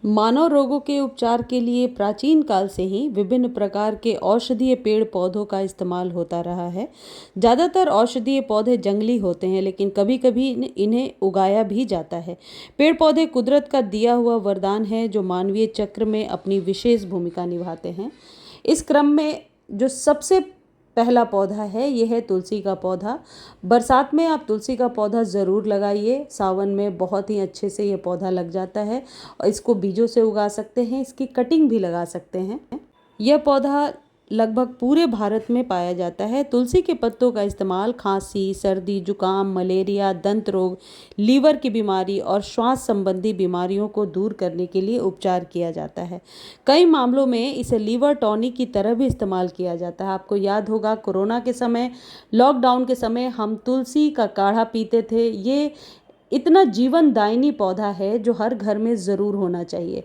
मानव रोगों के उपचार के लिए प्राचीन काल से ही विभिन्न प्रकार के औषधीय पेड़ पौधों का इस्तेमाल होता रहा है। ज़्यादातर औषधीय पौधे जंगली होते हैं, लेकिन कभी-कभी इन्हें उगाया भी जाता है। पेड़ पौधे कुदरत का दिया हुआ वरदान है, जो मानवीय चक्र में अपनी विशेष भूमिका निभाते हैं। इस क्रम में जो सबसे पहला पौधा है, यह है तुलसी का पौधा। बरसात में आप तुलसी का पौधा ज़रूर लगाइए। सावन में बहुत ही अच्छे से ये पौधा लग जाता है और इसको बीजों से उगा सकते हैं, इसकी कटिंग भी लगा सकते हैं। यह पौधा लगभग पूरे भारत में पाया जाता है। तुलसी के पत्तों का इस्तेमाल खांसी, सर्दी, जुकाम, मलेरिया, दंत रोग, लीवर की बीमारी और श्वास संबंधी बीमारियों को दूर करने के लिए उपचार किया जाता है। कई मामलों में इसे लीवर टॉनिक की तरह भी इस्तेमाल किया जाता है। आपको याद होगा, कोरोना के समय, लॉकडाउन के समय हम तुलसी का काढ़ा पीते थे। ये इतना जीवनदायिनी पौधा है जो हर घर में ज़रूर होना चाहिए,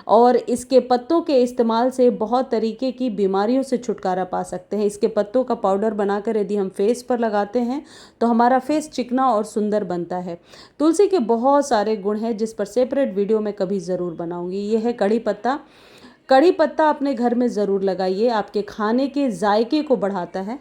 और इसके पत्तों के इस्तेमाल से बहुत तरीके की बीमारियों से छुटकारा पा सकते हैं। इसके पत्तों का पाउडर बनाकर यदि हम फेस पर लगाते हैं तो हमारा फेस चिकना और सुंदर बनता है। तुलसी के बहुत सारे गुण हैं, जिस पर सेपरेट वीडियो मैं कभी ज़रूर बनाऊंगी। यह है कड़ी पत्ता। कड़ी पत्ता अपने घर में ज़रूर लगाइए, आपके खाने के जायके को बढ़ाता है।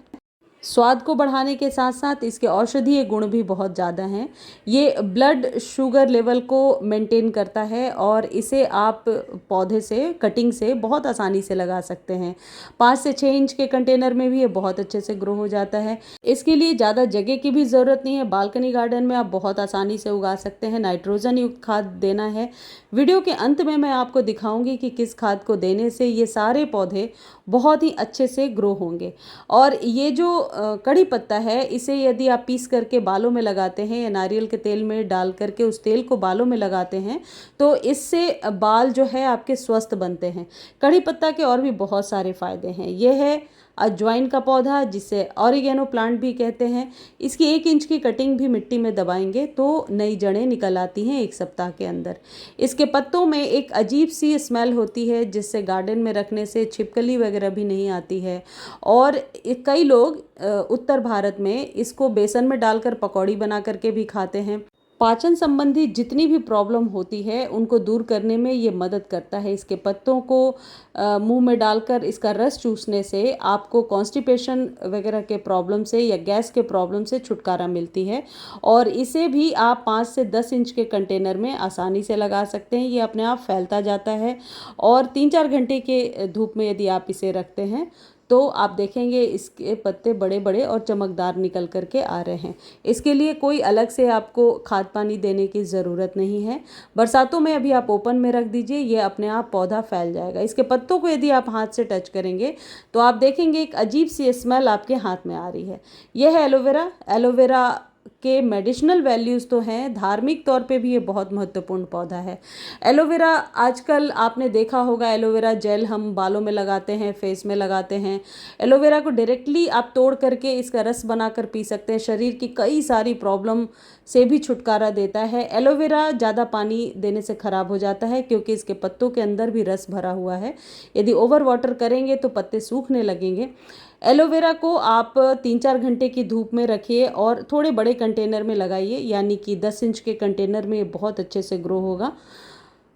स्वाद को बढ़ाने के साथ साथ इसके औषधीय गुण भी बहुत ज़्यादा हैं। ये ब्लड शुगर लेवल को मेंटेन करता है, और इसे आप पौधे से, कटिंग से बहुत आसानी से लगा सकते हैं। 5 से 6 इंच के कंटेनर में भी ये बहुत अच्छे से ग्रो हो जाता है। इसके लिए ज़्यादा जगह की भी ज़रूरत नहीं है। बालकनी गार्डन में आप बहुत आसानी से उगा सकते हैं। नाइट्रोजन युक्त खाद देना है। वीडियो के अंत में मैं आपको दिखाऊंगी कि किस खाद को देने से ये सारे पौधे बहुत ही अच्छे से ग्रो होंगे। और ये जो कड़ी पत्ता है, इसे यदि आप पीस करके बालों में लगाते हैं या नारियल के तेल में डाल करके उस तेल को बालों में लगाते हैं, तो इससे बाल जो है आपके स्वस्थ बनते हैं। कड़ी पत्ता के और भी बहुत सारे फायदे हैं। यह है अजवाइन का पौधा, जिसे ऑरिगेनो प्लांट भी कहते हैं। इसकी 1 इंच की कटिंग भी मिट्टी में दबाएंगे तो नई जड़ें निकल आती हैं 1 सप्ताह के अंदर। इसके पत्तों में एक अजीब सी स्मेल होती है, जिससे गार्डन में रखने से छिपकली वगैरह भी नहीं आती है। और कई लोग उत्तर भारत में इसको बेसन में डालकर पकौड़ी बना करके भी खाते हैं। पाचन संबंधी जितनी भी प्रॉब्लम होती है उनको दूर करने में ये मदद करता है। इसके पत्तों को मुंह में डालकर इसका रस चूसने से आपको कॉन्स्टिपेशन वगैरह के प्रॉब्लम से या गैस के प्रॉब्लम से छुटकारा मिलती है। और इसे भी आप 5 से 10 इंच के कंटेनर में आसानी से लगा सकते हैं। ये अपने आप फैलता जाता है, और 3-4 घंटे के धूप में यदि आप इसे रखते हैं तो आप देखेंगे इसके पत्ते बड़े बड़े और चमकदार निकल करके आ रहे हैं। इसके लिए कोई अलग से आपको खाद पानी देने की ज़रूरत नहीं है। बरसातों में अभी आप ओपन में रख दीजिए, ये अपने आप पौधा फैल जाएगा। इसके पत्तों को यदि आप हाथ से टच करेंगे तो आप देखेंगे एक अजीब सी स्मेल आपके हाथ में आ रही है। यह है एलोवेरा। एलोवेरा के मेडिसिनल वैल्यूज़ तो हैं, धार्मिक तौर पे भी ये बहुत महत्वपूर्ण पौधा है। एलोवेरा आजकल आपने देखा होगा, एलोवेरा जेल हम बालों में लगाते हैं, फेस में लगाते हैं। एलोवेरा को डायरेक्टली आप तोड़ करके इसका रस बनाकर पी सकते हैं। शरीर की कई सारी प्रॉब्लम से भी छुटकारा देता है। एलोवेरा ज़्यादा पानी देने से ख़राब हो जाता है, क्योंकि इसके पत्तों के अंदर भी रस भरा हुआ है। यदि ओवर वाटर करेंगे तो पत्ते सूखने लगेंगे। एलोवेरा को आप 3-4 घंटे की धूप में रखिए और थोड़े बड़े कंटेनर में लगाइए, यानी कि 10 इंच के कंटेनर में ये बहुत अच्छे से ग्रो होगा।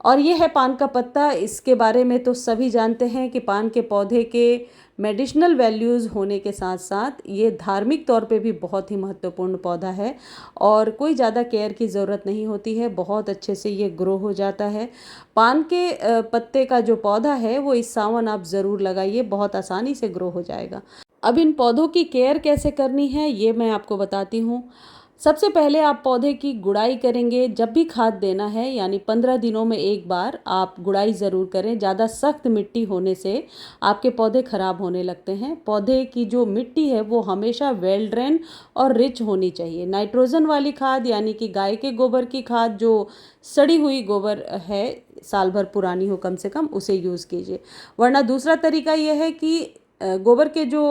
और ये है पान का पत्ता। इसके बारे में तो सभी जानते हैं कि पान के पौधे के मेडिसिनल वैल्यूज़ होने के साथ साथ ये धार्मिक तौर पे भी बहुत ही महत्वपूर्ण पौधा है, और कोई ज़्यादा केयर की ज़रूरत नहीं होती है। बहुत अच्छे से ये ग्रो हो जाता है। पान के पत्ते का जो पौधा है वो इस सावन आप ज़रूर लगाइए, बहुत आसानी से ग्रो हो जाएगा। अब इन पौधों की केयर कैसे करनी है ये मैं आपको बताती हूँ। सबसे पहले आप पौधे की गुड़ाई करेंगे। जब भी खाद देना है, यानी 15 दिनों में एक बार आप गुड़ाई ज़रूर करें। ज़्यादा सख्त मिट्टी होने से आपके पौधे ख़राब होने लगते हैं। पौधे की जो मिट्टी है वो हमेशा वेल ड्रेन और रिच होनी चाहिए। नाइट्रोजन वाली खाद, यानी कि गाय के गोबर की खाद, जो सड़ी हुई गोबर है, साल भर पुरानी हो कम से कम, उसे यूज़ कीजिए। वरना दूसरा तरीका यह है कि गोबर के जो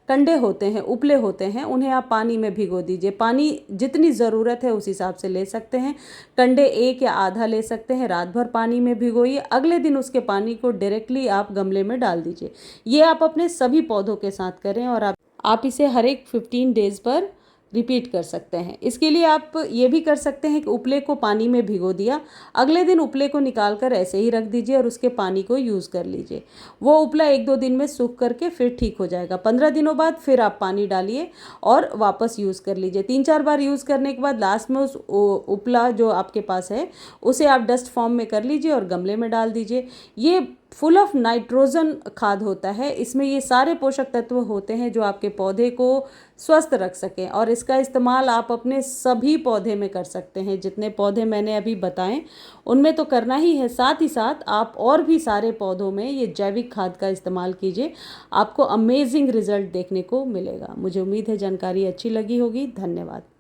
कंडे होते हैं, उपले होते हैं, उन्हें आप पानी में भिगो दीजिए। पानी जितनी ज़रूरत है उस हिसाब से ले सकते हैं। कंडे 1 या आधा ले सकते हैं। रात भर पानी में भिगोइए, अगले दिन उसके पानी को डायरेक्टली आप गमले में डाल दीजिए। ये आप अपने सभी पौधों के साथ करें, और आप इसे हर एक 15 डेज़ पर रिपीट कर सकते हैं। इसके लिए आप ये भी कर सकते हैं कि उपले को पानी में भिगो दिया, अगले दिन उपले को निकाल कर ऐसे ही रख दीजिए और उसके पानी को यूज़ कर लीजिए। वो उपला 1-2 दिन में सूख करके फिर ठीक हो जाएगा। 15 दिनों बाद फिर आप पानी डालिए और वापस यूज़ कर लीजिए। 3-4 बार यूज़ करने के बाद लास्ट में उस उपला जो आपके पास है उसे आप डस्ट फॉर्म में कर लीजिए और गमले में डाल दीजिए। ये फुल ऑफ नाइट्रोजन खाद होता है। इसमें ये सारे पोषक तत्व होते हैं जो आपके पौधे को स्वस्थ रख सकें, और इसका इस्तेमाल आप अपने सभी पौधे में कर सकते हैं। जितने पौधे मैंने अभी बताएं उनमें तो करना ही है, साथ ही साथ आप और भी सारे पौधों में ये जैविक खाद का इस्तेमाल कीजिए, आपको अमेजिंग रिजल्ट देखने को मिलेगा। मुझे उम्मीद है जानकारी अच्छी लगी होगी। धन्यवाद।